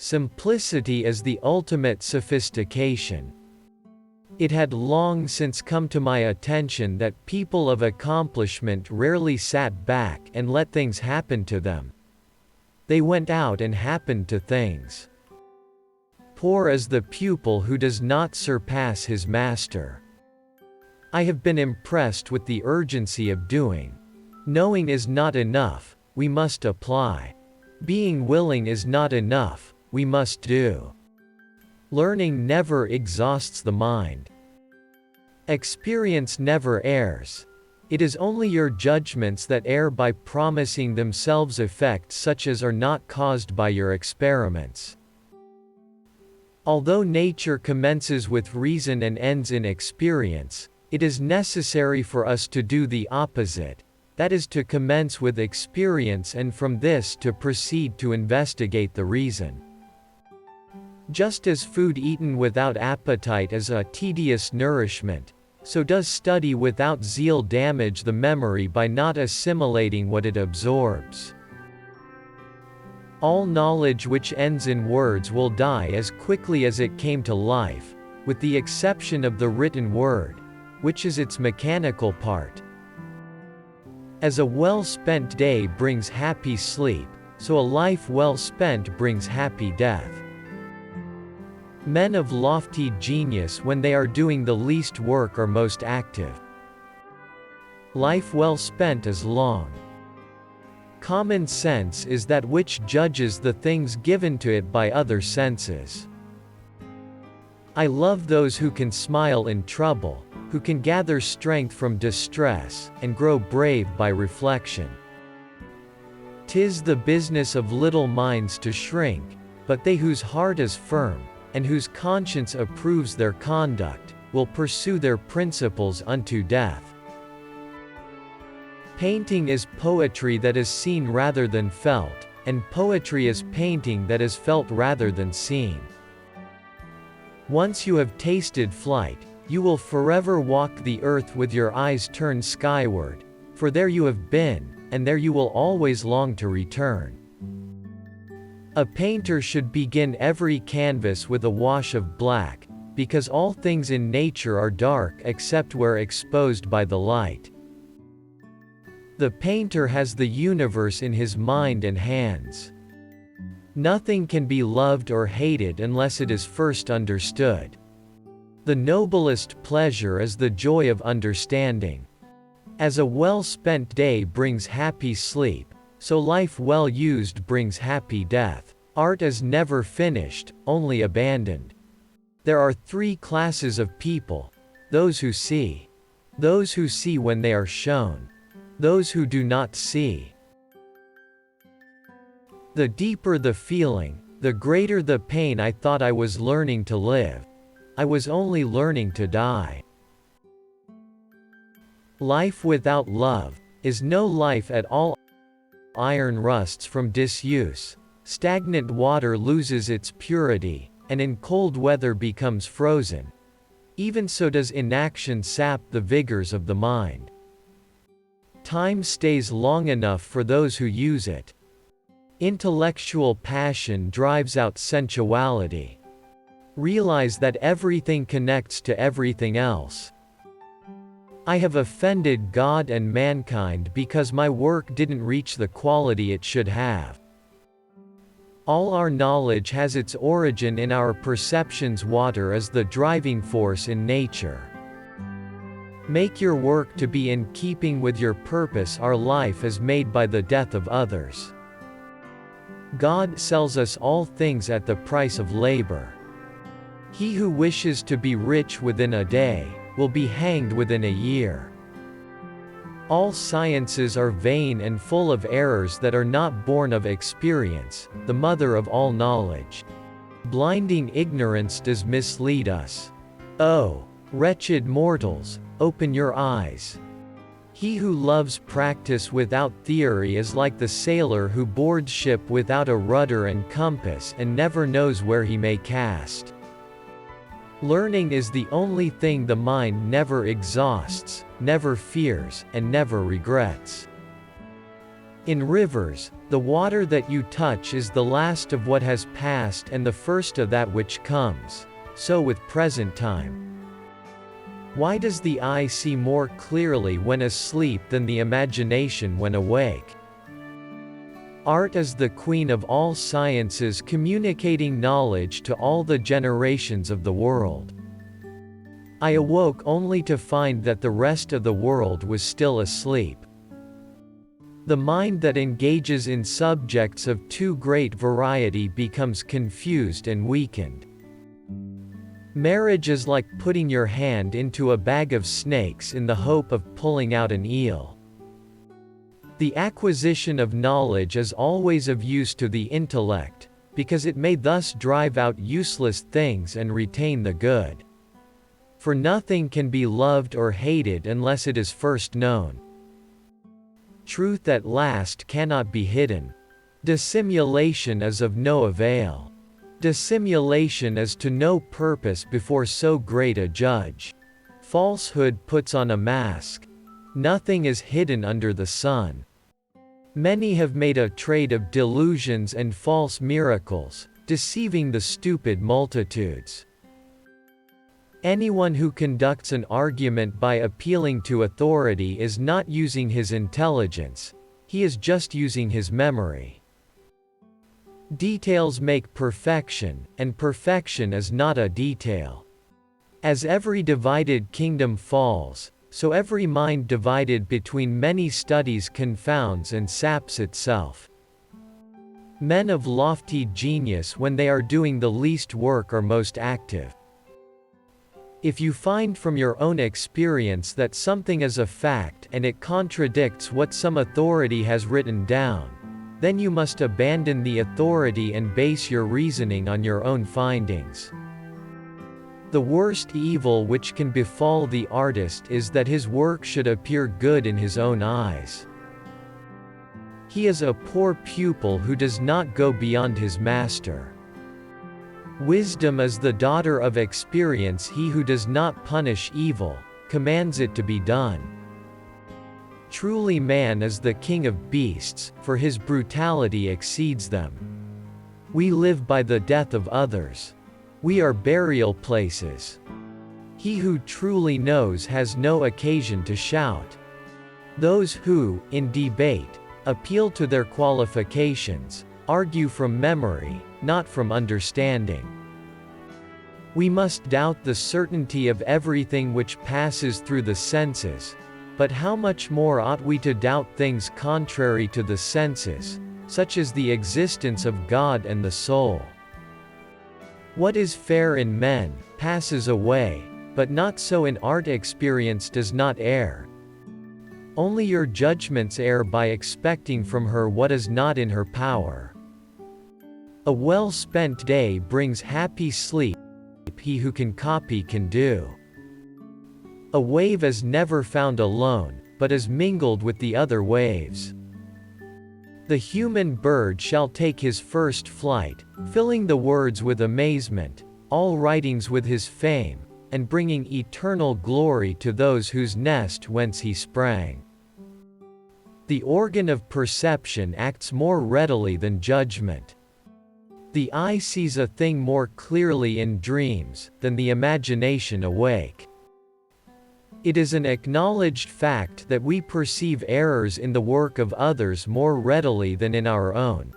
Simplicity is the ultimate sophistication. It had long since come to my attention that people of accomplishment rarely sat back and let things happen to them. They went out and happened to things. Poor is the pupil who does not surpass his master. I have been impressed with the urgency of doing. Knowing is not enough, we must apply. Being willing is not enough, we must do. Learning never exhausts the mind. Experience never errs. It is only your judgments that err by promising themselves effects such as are not caused by your experiments. Although nature commences with reason and ends in experience, it is necessary for us to do the opposite, that is to commence with experience and from this to proceed to investigate the reason. Just as food eaten without appetite is a tedious nourishment, so does study without zeal damage the memory by not assimilating what it absorbs. All knowledge which ends in words will die as quickly as it came to life, with the exception of the written word, which is its mechanical part. As a well-spent day brings happy sleep, so a life well spent brings happy death. Men of lofty genius when they are doing the least work are most active. Life well spent is long. Common sense is that which judges the things given to it by other senses. I love those who can smile in trouble, who can gather strength from distress, and grow brave by reflection. 'Tis the business of little minds to shrink, but they whose heart is firm, and whose conscience approves their conduct, will pursue their principles unto death. Painting is poetry that is seen rather than felt, and poetry is painting that is felt rather than seen. Once you have tasted flight, you will forever walk the earth with your eyes turned skyward, for there you have been, and there you will always long to return. A painter should begin every canvas with a wash of black, because all things in nature are dark except where exposed by the light. The painter has the universe in his mind and hands. Nothing can be loved or hated unless it is first understood. The noblest pleasure is the joy of understanding. As a well-spent day brings happy sleep, so life well used brings happy death. Art is never finished, only abandoned. There are three classes of people: those who see when they are shown, those who do not see. The deeper the feeling, the greater the pain. I thought I was learning to live. I was only learning to die. Life without love is no life at all. Iron rusts from disuse, stagnant water loses its purity, and in cold weather becomes frozen. Even so does inaction sap the vigors of the mind. Time stays long enough for those who use it. Intellectual passion drives out sensuality. Realize that everything connects to everything else. I have offended God and mankind because my work didn't reach the quality it should have. All our knowledge has its origin in our perceptions. Water is the driving force in nature. Make your work to be in keeping with your purpose. Our life is made by the death of others. God sells us all things at the price of labor. He who wishes to be rich within a day will be hanged within a year. All sciences are vain and full of errors that are not born of experience, the mother of all knowledge. Blinding ignorance does mislead us. Oh, wretched mortals, open your eyes. He who loves practice without theory is like the sailor who boards ship without a rudder and compass and never knows where he may cast. Learning is the only thing the mind never exhausts, never fears, and never regrets. In rivers, the water that you touch is the last of what has passed and the first of that which comes. So with present time. Why does the eye see more clearly when asleep than the imagination when awake? Art is the queen of all sciences, communicating knowledge to all the generations of the world. I awoke only to find that the rest of the world was still asleep. The mind that engages in subjects of too great variety becomes confused and weakened. Marriage is like putting your hand into a bag of snakes in the hope of pulling out an eel. The acquisition of knowledge is always of use to the intellect, because it may thus drive out useless things and retain the good. For nothing can be loved or hated unless it is first known. Truth at last cannot be hidden. Dissimulation is of no avail. Dissimulation is to no purpose before so great a judge. Falsehood puts on a mask. Nothing is hidden under the sun. Many have made a trade of delusions and false miracles, deceiving the stupid multitudes. Anyone who conducts an argument by appealing to authority is not using his intelligence, he is just using his memory. Details make perfection, and perfection is not a detail. As every divided kingdom falls, so every mind divided between many studies confounds and saps itself. Men of lofty genius when they are doing the least work are most active. If you find from your own experience that something is a fact and it contradicts what some authority has written down, then you must abandon the authority and base your reasoning on your own findings. The worst evil which can befall the artist is that his work should appear good in his own eyes. He is a poor pupil who does not go beyond his master. Wisdom is the daughter of experience. He who does not punish evil, commands it to be done. Truly man is the king of beasts, for his brutality exceeds them. We live by the death of others. We are burial places. He who truly knows has no occasion to shout. Those who, in debate, appeal to their qualifications, argue from memory, not from understanding. We must doubt the certainty of everything which passes through the senses, but how much more ought we to doubt things contrary to the senses, such as the existence of God and the soul. What is fair in men, passes away, but not so in art. Experience does not err. Only your judgments err by expecting from her what is not in her power. A well-spent day brings happy sleep. He who can copy can do. A wave is never found alone, but is mingled with the other waves. The human bird shall take his first flight, filling the words with amazement, all writings with his fame, and bringing eternal glory to those whose nest whence he sprang. The organ of perception acts more readily than judgment. The eye sees a thing more clearly in dreams, than the imagination awake. It is an acknowledged fact that we perceive errors in the work of others more readily than in our own.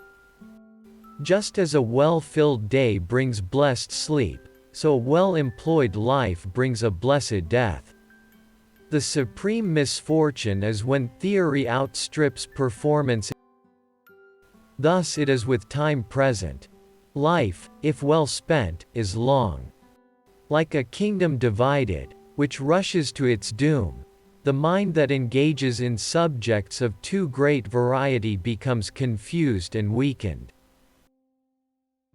Just as a well-filled day brings blessed sleep, so a well-employed life brings a blessed death. The supreme misfortune is when theory outstrips performance. Thus it is with time present. Life, if well spent, is long. Like a kingdom divided, which rushes to its doom, the mind that engages in subjects of too great variety becomes confused and weakened.